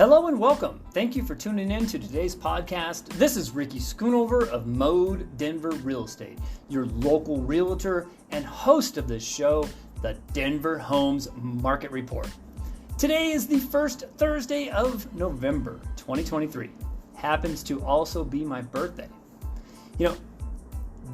Hello and welcome. Thank you for tuning in to today's podcast. This is Ricky.Schoonover of Mode Denver Real Estate, your local realtor and host of this show, the Denver Homes Market Report. Today is the first Thursday of November 2023. Happens to also be my birthday.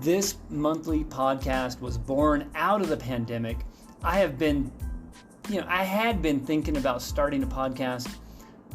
This monthly podcast was born out of the pandemic. I had been thinking about starting a podcast.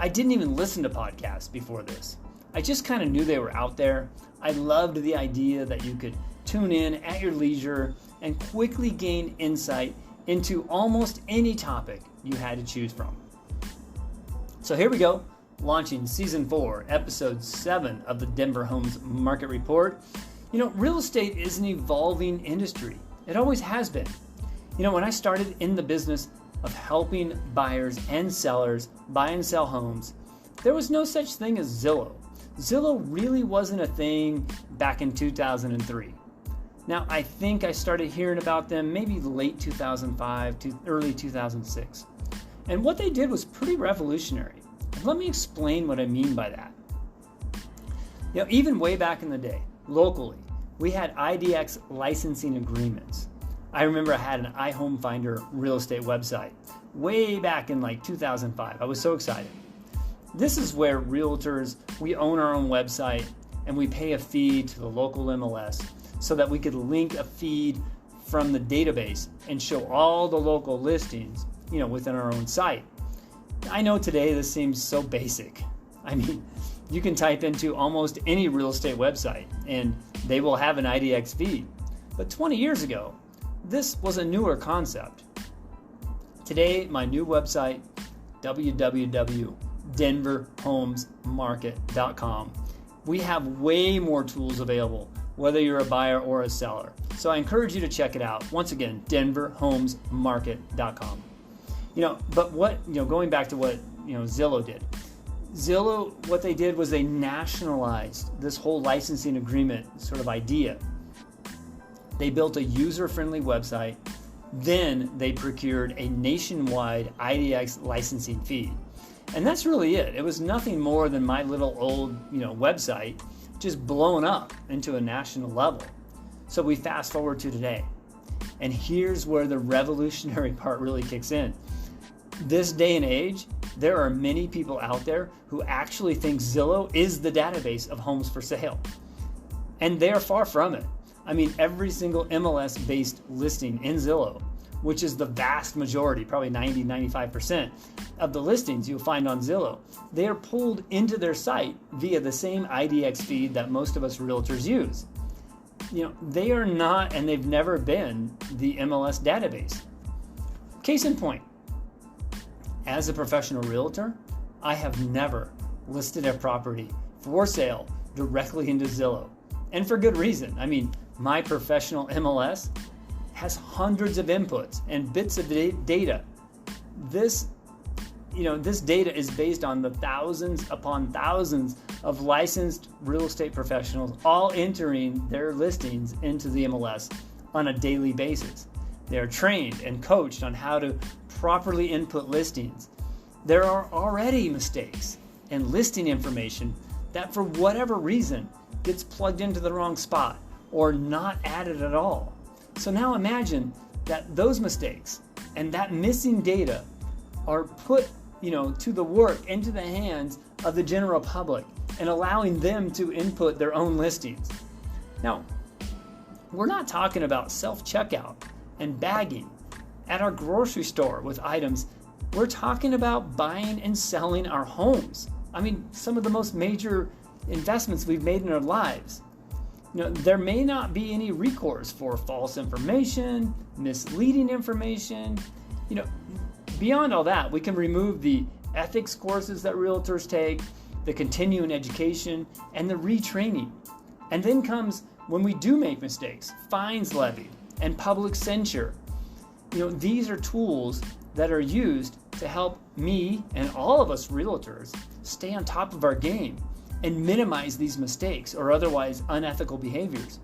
I didn't even listen to podcasts before this. I just kind of knew they were out there. I loved the idea that you could tune in at your leisure and quickly gain insight into almost any topic you had to choose from. So here we go, launching Season 4, Episode 7 of the Denver Homes Market Report. Real estate is an evolving industry. It always has been. When I started in the business of helping buyers and sellers buy and sell homes, there was no such thing as Zillow. Zillow really wasn't a thing back in 2003. Now, I think I started hearing about them maybe late 2005 to early 2006. And what they did was pretty revolutionary. Let me explain what I mean by that. Even way back in the day, locally, we had IDX licensing agreements. I remember I had an iHome Finder real estate website way back in 2005. I was so excited. This is where realtors, we own our own website and we pay a fee to the local MLS so that we could link a feed from the database and show all the local listings, within our own site. I know today this seems so basic. You can type into almost any real estate website and they will have an IDX feed. But 20 years ago, this was a newer concept. Today, my new website, www.denverhomesmarket.com, we have way more tools available, whether you're a buyer or a seller. So I encourage you to check it out. Once again, denverhomesmarket.com. Going back to what, Zillow did. Zillow, what they did was they nationalized this whole licensing agreement sort of idea. They built a user-friendly website, then they procured a nationwide IDX licensing feed. And that's really it. It was nothing more than my little old, website just blown up into a national level. So we fast forward to today. And here's where the revolutionary part really kicks in. This day and age, there are many people out there who actually think Zillow is the database of homes for sale. And they are far from it. Every single MLS-based listing in Zillow, which is the vast majority, probably 90-95% of the listings you'll find on Zillow, they are pulled into their site via the same IDX feed that most of us realtors use. They are not, and they've never been, the MLS database. Case in point, as a professional realtor, I have never listed a property for sale directly into Zillow. And for good reason. My professional MLS has hundreds of inputs and bits of data. This data is based on the thousands upon thousands of licensed real estate professionals all entering their listings into the MLS on a daily basis. They are trained and coached on how to properly input listings. There are already mistakes and listing information that for whatever reason gets plugged into the wrong spot or not added at all. So now imagine that those mistakes and that missing data are put, to the work, into the hands of the general public and allowing them to input their own listings. Now, we're not talking about self-checkout and bagging at our grocery store with items. We're talking about buying and selling our homes. Some of the most major investments we've made in our lives. There may not be any recourse for false information, misleading information. Beyond all that, we can remove the ethics courses that realtors take, the continuing education, and the retraining. And then comes, when we do make mistakes, fines levied and public censure. These are tools that are used to help me and all of us realtors stay on top of our game and minimize these mistakes or otherwise unethical behaviors.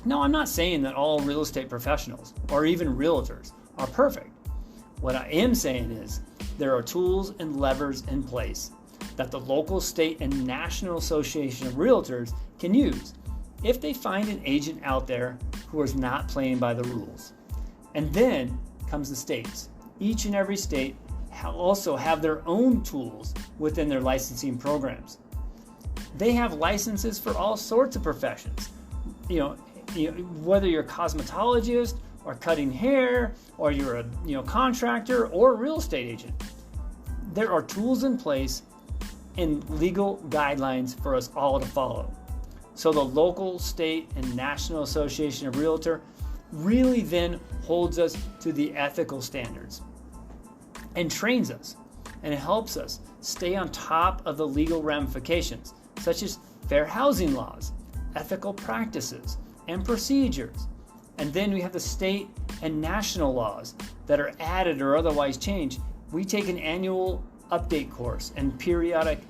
Now, I'm not saying that all real estate professionals or even realtors are perfect. What I am saying is there are tools and levers in place that the local, state, and national association of realtors can use if they find an agent out there who is not playing by the rules. And then comes the states. Each and every state also have their own tools within their licensing programs. They have licenses for all sorts of professions. Whether you're a cosmetologist or cutting hair, or you're a contractor or a real estate agent, there are tools in place and legal guidelines for us all to follow. So the local, state, and national association of realtor really then holds us to the ethical standards and trains us, and it helps us stay on top of the legal ramifications, such as fair housing laws, ethical practices, and procedures. And then we have the state and national laws that are added or otherwise changed. We take an annual update course and periodic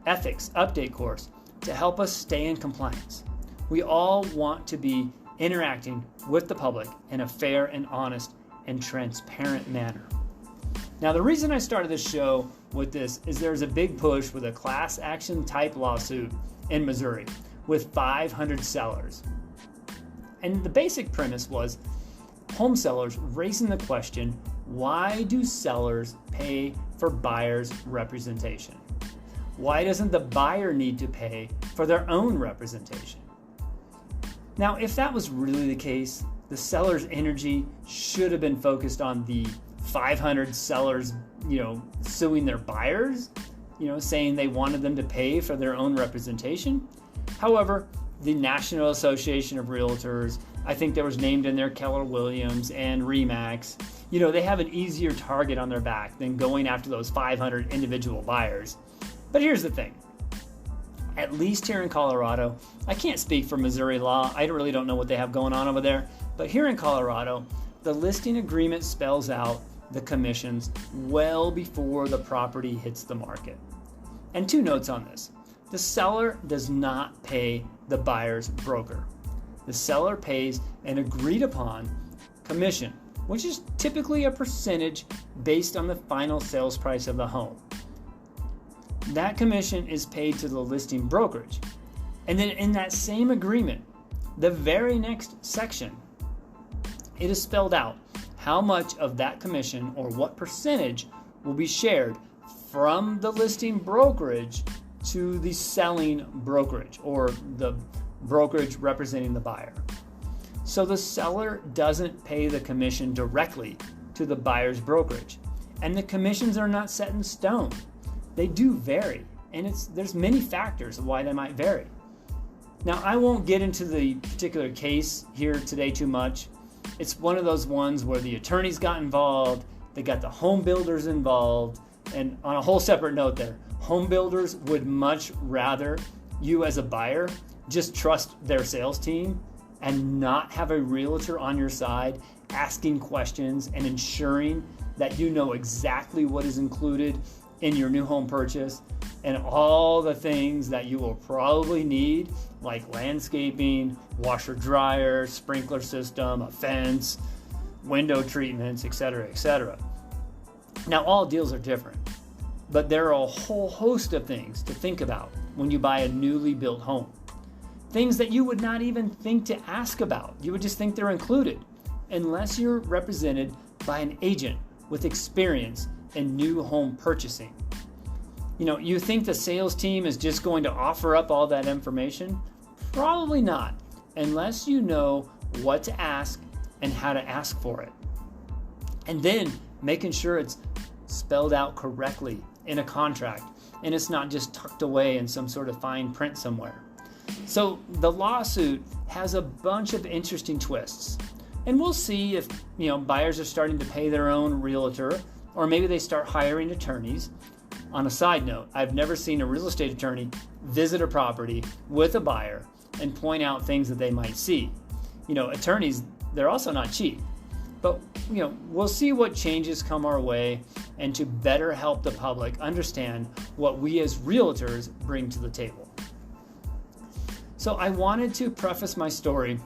ethics update course to help us stay in compliance. We all want to be interacting with the public in a fair and honest and transparent manner. Now, the reason I started this show with this is there's a big push with a class action type lawsuit in Missouri with 500 sellers. And the basic premise was home sellers raising the question, why do sellers pay for buyers' representation? Why doesn't the buyer need to pay for their own representation? Now, if that was really the case, the seller's energy should have been focused on the 500 sellers, suing their buyers, saying they wanted them to pay for their own representation. However, the National Association of Realtors, I think there was named in there Keller Williams and Remax, they have an easier target on their back than going after those 500 individual buyers. But here's the thing. At least here in Colorado, I can't speak for Missouri law. I really don't know what they have going on over there. But here in Colorado, the listing agreement spells out the commissions well before the property hits the market. And 2 notes on this. The seller does not pay the buyer's broker. The seller pays an agreed upon commission, which is typically a percentage based on the final sales price of the home. That commission is paid to the listing brokerage. And then in that same agreement, the very next section, it is spelled out how much of that commission or what percentage will be shared from the listing brokerage to the selling brokerage or the brokerage representing the buyer. So the seller doesn't pay the commission directly to the buyer's brokerage, and the commissions are not set in stone. They do vary, and there's many factors of why they might vary. Now, I won't get into the particular case here today too much. It's one of those ones where the attorneys got involved, they got the home builders involved, and on a whole separate note there, home builders would much rather you as a buyer just trust their sales team and not have a realtor on your side asking questions and ensuring that you know exactly what is included in your new home purchase and all the things that you will probably need, like landscaping, washer dryer, sprinkler system, a fence, window treatments, etc., etc. Now, all deals are different, but there are a whole host of things to think about when you buy a newly built home. Things that you would not even think to ask about. You would just think they're included, unless you're represented by an agent with experience in new home purchasing. You think the sales team is just going to offer up all that information? Probably not, unless you know what to ask and how to ask for it. And then making sure it's spelled out correctly in a contract and it's not just tucked away in some sort of fine print somewhere. So the lawsuit has a bunch of interesting twists, and we'll see if buyers are starting to pay their own realtor, or maybe they start hiring attorneys. On a side note, I've never seen a real estate attorney visit a property with a buyer and point out things that they might see. Attorneys, they're also not cheap. But we'll see what changes come our way and to better help the public understand what we as realtors bring to the table. So I wanted to preface my story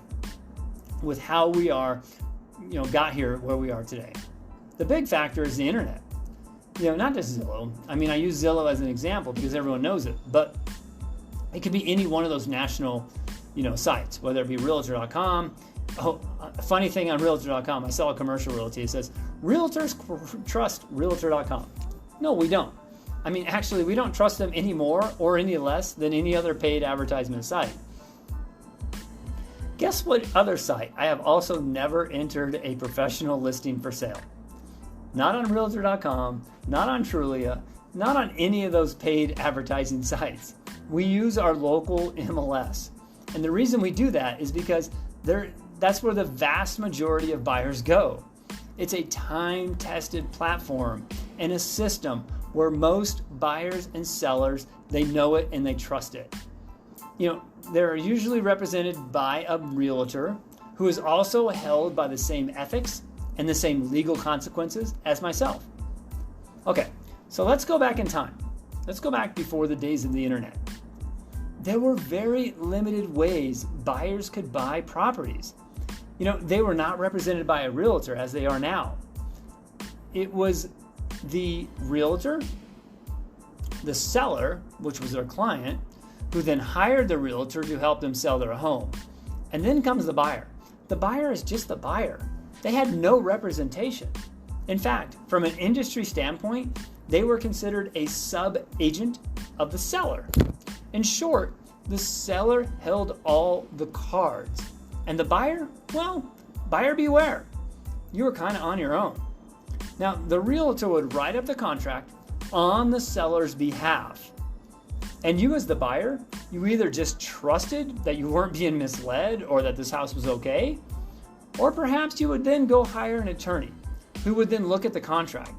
with how we got here where we are today. The big factor is the internet. not just Zillow. I mean, I use Zillow as an example because everyone knows it, but it could be any one of those national, sites, whether it be realtor.com. Oh, a funny thing on realtor.com, I saw a commercial realty. It says, realtors trust realtor.com. No, we don't. I mean, actually, we don't trust them any more or any less than any other paid advertisement site. Guess what other site I have also never entered a professional listing for sale? Not on realtor.com, not on Trulia, not on any of those paid advertising sites. We use our local MLS. And the reason we do that is because that's where the vast majority of buyers go. It's a time-tested platform and a system where most buyers and sellers, they know it and they trust it. They're usually represented by a realtor who is also held by the same ethics and the same legal consequences as myself. Okay, so let's go back in time. Let's go back before the days of the internet. There were very limited ways buyers could buy properties. They were not represented by a realtor as they are now. It was the realtor, the seller, which was their client, who then hired the realtor to help them sell their home. And then comes the buyer. The buyer is just the buyer. They had no representation. In fact, from an industry standpoint, they were considered a sub-agent of the seller. In short, the seller held all the cards. And the buyer, well, buyer beware. You were kind of on your own. Now, the realtor would write up the contract on the seller's behalf. And you as the buyer, you either just trusted that you weren't being misled or that this house was okay, or perhaps you would then go hire an attorney who would then look at the contract.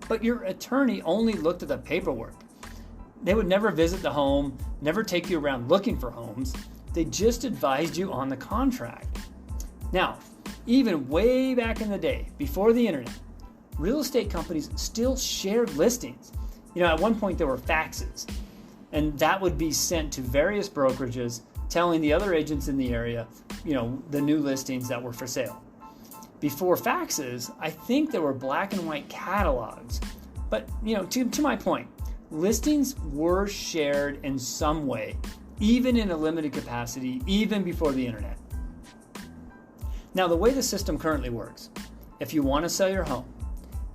But your attorney only looked at the paperwork. They would never visit the home, never take you around looking for homes. They just advised you on the contract. Now, even way back in the day, before the internet, real estate companies still shared listings. At one point there were faxes, and that would be sent to various brokerages telling the other agents in the area, the new listings that were for sale. Before faxes, I think there were black and white catalogs. But, to my point, listings were shared in some way, even in a limited capacity, even before the internet. Now, the way the system currently works, if you want to sell your home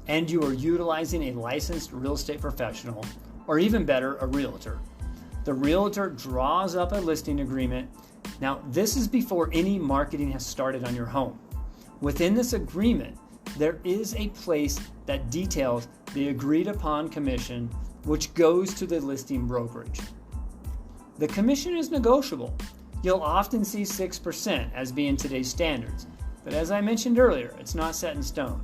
and you are utilizing a licensed real estate professional, or even better, a realtor, the realtor draws up a listing agreement. Now, this is before any marketing has started on your home. Within this agreement, there is a place that details the agreed upon commission, which goes to the listing brokerage. The commission is negotiable. You'll often see 6% as being today's standards, but as I mentioned earlier, it's not set in stone.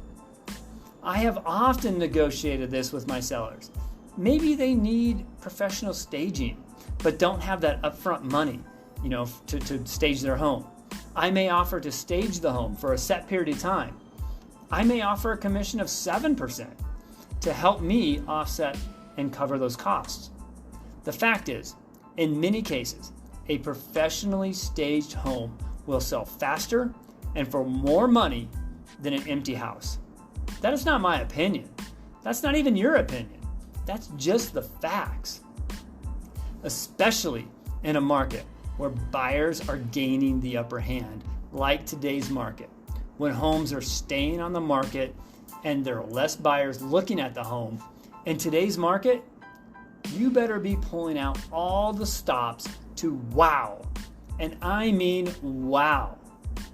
I have often negotiated this with my sellers. Maybe they need professional staging, but don't have that upfront money, to stage their home. I may offer to stage the home for a set period of time. I may offer a commission of 7% to help me offset and cover those costs. The fact is, in many cases, a professionally staged home will sell faster and for more money than an empty house. That is not my opinion. That's not even your opinion. That's just the facts. Especially in a market where buyers are gaining the upper hand, like today's market, when homes are staying on the market and there are less buyers looking at the home. In today's market, you better be pulling out all the stops to wow, and I mean wow,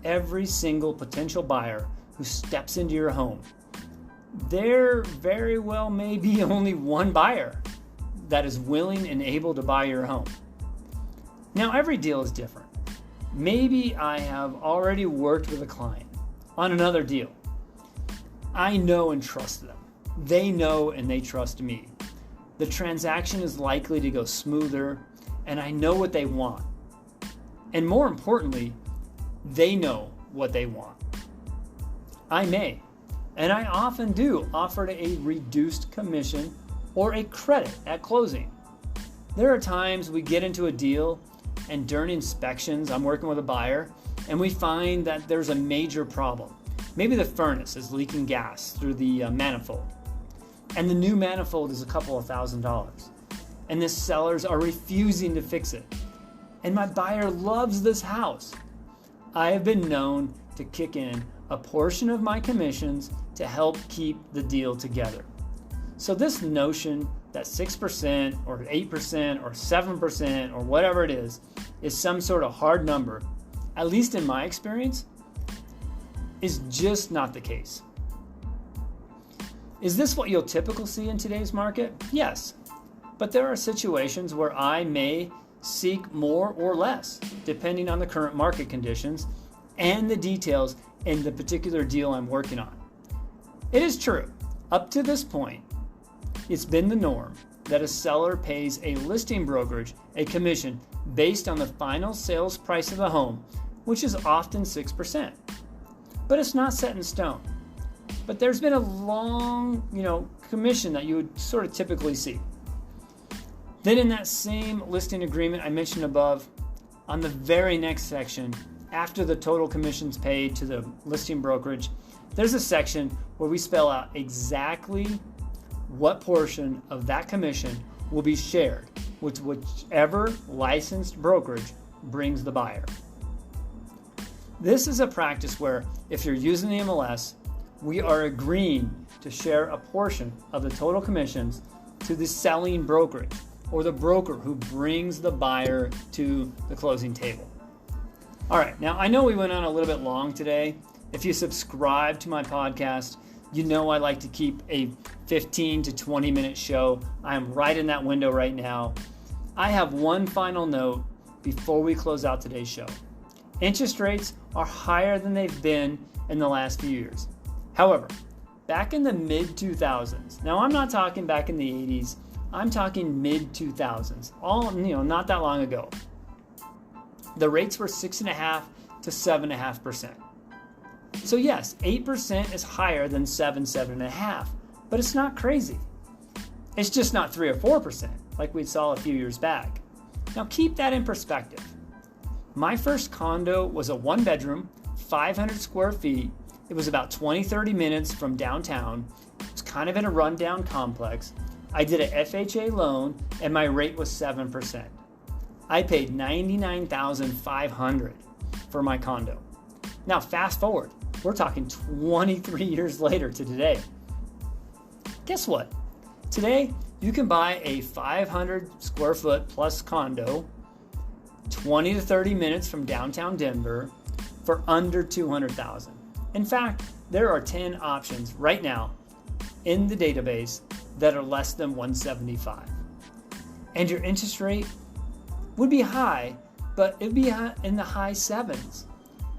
every single potential buyer who steps into your home. There very well may be only one buyer that is willing and able to buy your home. Now, every deal is different. Maybe I have already worked with a client on another deal. I know and trust them. They know and they trust me. The transaction is likely to go smoother, and I know what they want. And more importantly, they know what they want. I may, and I often do, offer a reduced commission or a credit at closing. There are times we get into a deal and during inspections, I'm working with a buyer and we find that there's a major problem. Maybe the furnace is leaking gas through the manifold. and the new manifold is a couple of $1,000s. And the sellers are refusing to fix it. And my buyer loves this house. I have been known to kick in a portion of my commissions to help keep the deal together. So this notion that 6% or 8% or 7% or whatever it is some sort of hard number, at least in my experience, is just not the case. Is this what you'll typically see in today's market? Yes, but there are situations where I may seek more or less, depending on the current market conditions and the details in the particular deal I'm working on. It is true, up to this point, it's been the norm that a seller pays a listing brokerage a commission based on the final sales price of the home, which is often 6%. But it's not set in stone. But there's been a long, commission that you would sort of typically see. Then in that same listing agreement I mentioned above, on the very next section, after the total commissions paid to the listing brokerage, there's a section where we spell out exactly what portion of that commission will be shared with whichever licensed brokerage brings the buyer. This is a practice where, if you're using the MLS, we are agreeing to share a portion of the total commissions to the selling brokerage or the broker who brings the buyer to the closing table. All right, now I know we went on a little bit long today. If you subscribe to my podcast, you know I like to keep a 15 to 20 minute show. I am right in that window right now. I have one final note before we close out today's show. Interest rates are higher than they've been in the last few years. However, back in the mid-2000s, now I'm not talking back in the 80s, I'm talking mid-2000s, not that long ago. The rates were 6.5% to 7.5%. So yes, 8% is higher than 7.5%, but it's not crazy. It's just not 3 or 4% like we saw a few years back. Now keep that in perspective. My first condo was a 1-bedroom, 500 square feet. It was about 20-30 minutes from downtown. It was kind of in a rundown complex. I did a FHA loan and my rate was 7%. I paid $99,500 for my condo. Now fast forward, we're talking 23 years later to today. Guess what? Today, you can buy a 500 square foot plus condo 20 to 30 minutes from downtown Denver for under $200,000. In fact, there are 10 options right now in the database that are less than $175. And your interest rate would be high, but it'd be in the high 7s.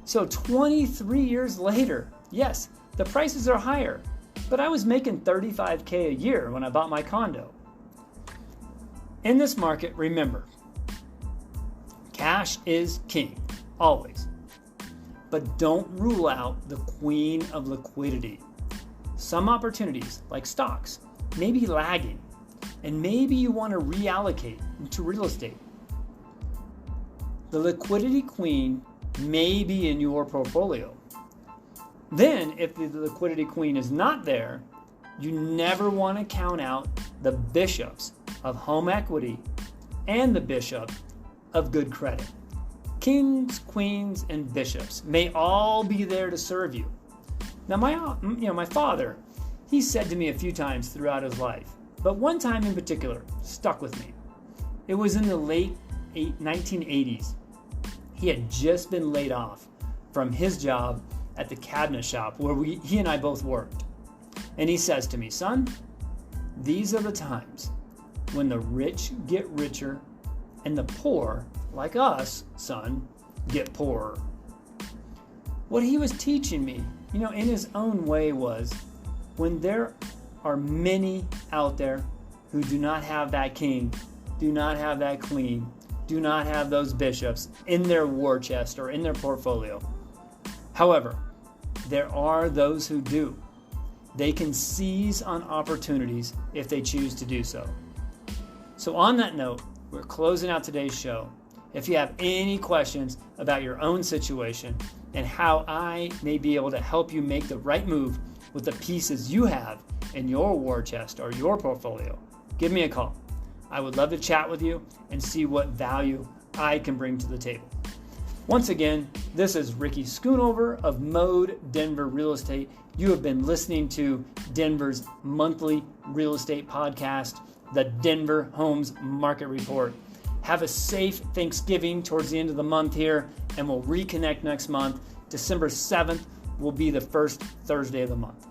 So 23 years later, yes, the prices are higher, but I was making $35K a year when I bought my condo. In this market, remember, cash is king, always. But don't rule out the queen of liquidity. Some opportunities, like stocks, may be lagging, and maybe you want to reallocate into real estate. The liquidity queen may be in your portfolio. Then, if the liquidity queen is not there, you never want to count out the bishops of home equity and the bishop of good credit. Kings, queens, and bishops may all be there to serve you. Now, my father, he said to me a few times throughout his life, but one time in particular stuck with me. It was in the late 1980s. He had just been laid off from his job at the cabinet shop where he and I both worked. And he says to me, son, these are the times when the rich get richer and the poor, like us, son, get poorer. What he was teaching me, in his own way was, when there are many out there who do not have that king, do not have that queen, do not have those bishops in their war chest or in their portfolio. However, there are those who do. They can seize on opportunities if they choose to do so. So on that note, we're closing out today's show. If you have any questions about your own situation and how I may be able to help you make the right move with the pieces you have in your war chest or your portfolio, give me a call. I would love to chat with you and see what value I can bring to the table. Once again, this is Ricky Schoonover of Mode Denver Real Estate. You have been listening to Denver's monthly real estate podcast, the Denver Homes Market Report. Have a safe Thanksgiving towards the end of the month here, and we'll reconnect next month. December 7th will be the first Thursday of the month.